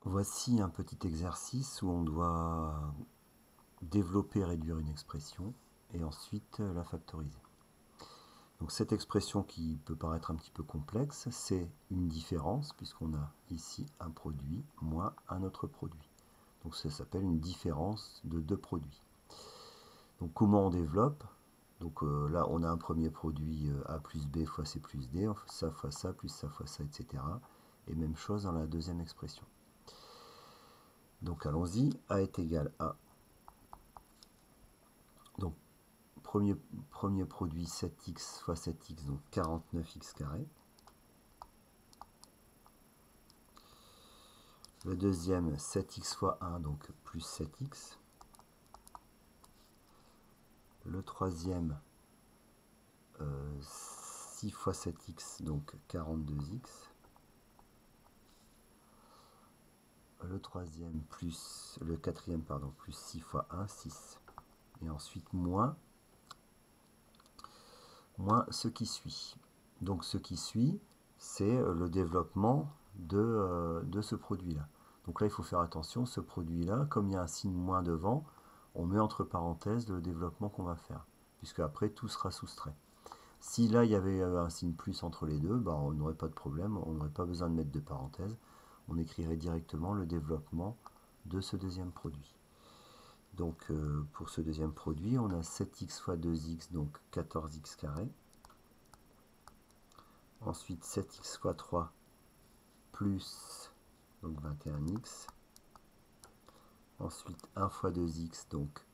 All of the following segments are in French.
Voici un petit exercice où on doit développer et réduire une expression et ensuite la factoriser. Donc cette expression qui peut paraître un petit peu complexe, c'est une différence puisqu'on a ici un produit moins un autre produit. Donc ça s'appelle une différence de deux produits. Donc comment on développe? Donc là on a un premier produit A plus B fois C plus D, ça fois ça, plus ça fois ça, etc. Et même chose dans la deuxième expression. Donc allons-y, A est égal à... Donc premier produit 7x fois 7x, donc 49x carré. Le deuxième 7x fois 1, donc plus 7x. Le troisième 6 fois 7x, donc 42x. Le quatrième, pardon, plus 6 fois 1, 6. Et ensuite moins ce qui suit. Donc ce qui suit, c'est le développement de ce produit-là. Donc là, il faut faire attention, ce produit-là, comme il y a un signe moins devant, on met entre parenthèses le développement qu'on va faire, puisque après, tout sera soustrait. Si là, il y avait un signe plus entre les deux, ben, on n'aurait pas de problème, on n'aurait pas besoin de mettre de parenthèses, on écrirait directement le développement de ce deuxième produit. Donc pour ce deuxième produit, on a 7x fois 2x, donc 14x carré. Ensuite 7x fois 3 plus donc 21x. Ensuite 1 fois 2x, donc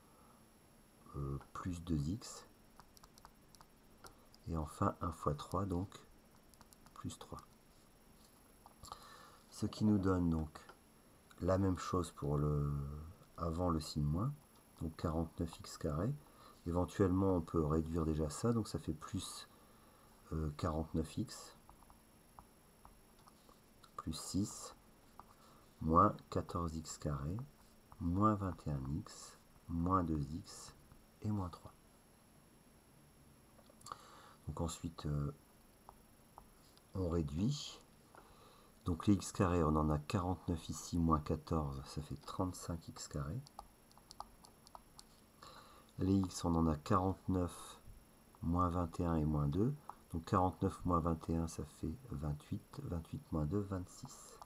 plus 2x. Et enfin 1 fois 3, donc plus 3. Ce qui nous donne donc la même chose pour avant le signe moins, donc 49x carré. Éventuellement on peut réduire déjà ça, donc ça fait plus 49x plus 6 moins 14x carré moins 21x moins 2x et moins 3. Donc ensuite on réduit. Donc les x carrés, on en a 49 ici, moins 14, ça fait 35x carré. Les x, on en a 49, moins 21 et moins 2. Donc 49 moins 21, ça fait 28. 28 moins 2, 26.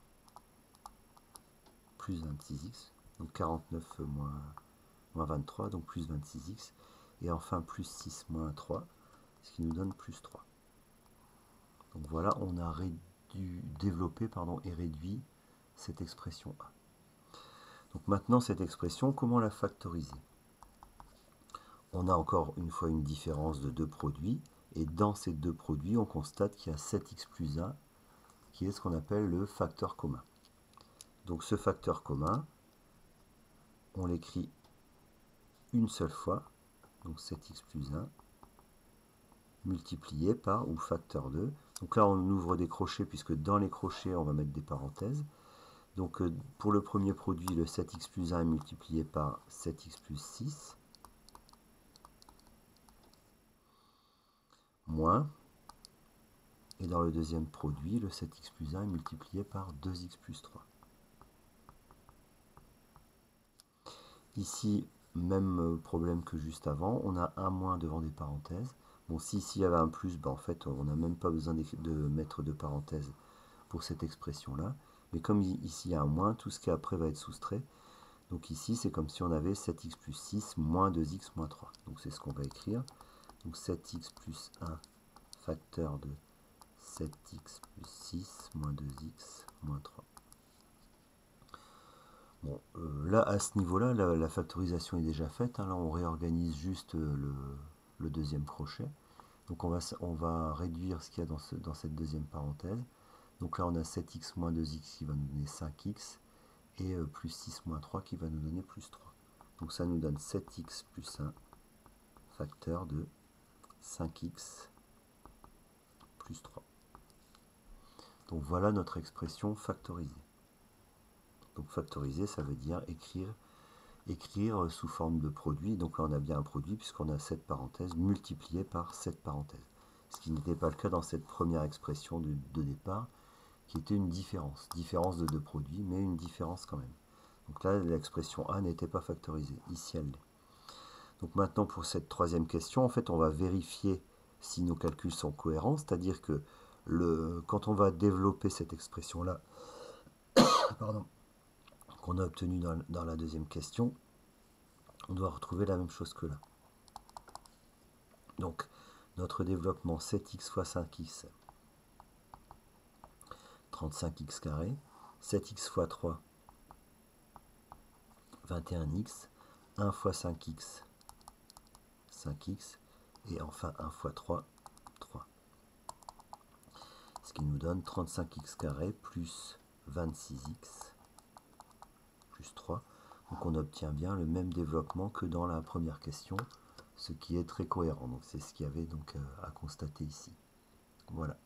Plus 26x. Donc 49 moins 23, donc plus 26x. Et enfin plus 6 moins 3, ce qui nous donne plus 3. Donc voilà, on a développé et réduit cette expression A. Donc maintenant, cette expression, comment la factoriser? On a encore une fois une différence de deux produits, et dans ces deux produits, on constate qu'il y a 7x plus 1, qui est ce qu'on appelle le facteur commun. Donc ce facteur commun, on l'écrit une seule fois, donc 7x plus 1, multiplié par, ou facteur 2. Donc là, on ouvre des crochets, puisque dans les crochets, on va mettre des parenthèses. Donc pour le premier produit, le 7x plus 1 est multiplié par 7x plus 6, moins, et dans le deuxième produit, le 7x plus 1 est multiplié par 2x plus 3. Ici, même problème que juste avant, on a un moins devant des parenthèses. Bon, si ici il y avait un plus, ben en fait, on n'a même pas besoin de mettre de parenthèses pour cette expression-là. Mais comme ici il y a un moins, tout ce qui est après va être soustrait. Donc ici, c'est comme si on avait 7x plus 6 moins 2x moins 3. Donc c'est ce qu'on va écrire. Donc 7x plus 1 facteur de 7x plus 6 moins 2x moins 3. Bon, là, à ce niveau-là, la factorisation est déjà faite. Hein. Là, on réorganise juste le deuxième crochet. Donc, on va réduire ce qu'il y a dans cette deuxième parenthèse. Donc là, on a 7x moins 2x qui va nous donner 5x. Et plus 6 moins 3 qui va nous donner plus 3. Donc ça nous donne 7x plus 1 facteur de 5x plus 3. Donc voilà notre expression factorisée. Donc factoriser, ça veut dire écrire sous forme de produit. Donc là, on a bien un produit puisqu'on a cette parenthèse multipliée par cette parenthèse. Ce qui n'était pas le cas dans cette première expression de départ, qui était une différence. Différence de deux produits, mais une différence quand même. Donc là, l'expression A n'était pas factorisée. Ici, elle l'est. Donc maintenant, pour cette troisième question, en fait, on va vérifier si nos calculs sont cohérents, c'est-à-dire que quand on va développer cette expression-là, pardon, qu'on a obtenue dans la deuxième question, on doit retrouver la même chose que là. Donc, notre développement 7x fois 5x, 35x carré, 7x fois 3, 21x, 1 fois 5x, 5x, et enfin 1 fois 3, 3. Ce qui nous donne 35x carré plus 26x plus 3. Donc on obtient bien le même développement que dans la première question, ce qui est très cohérent. Donc c'est ce qu'il y avait donc à constater ici. Voilà.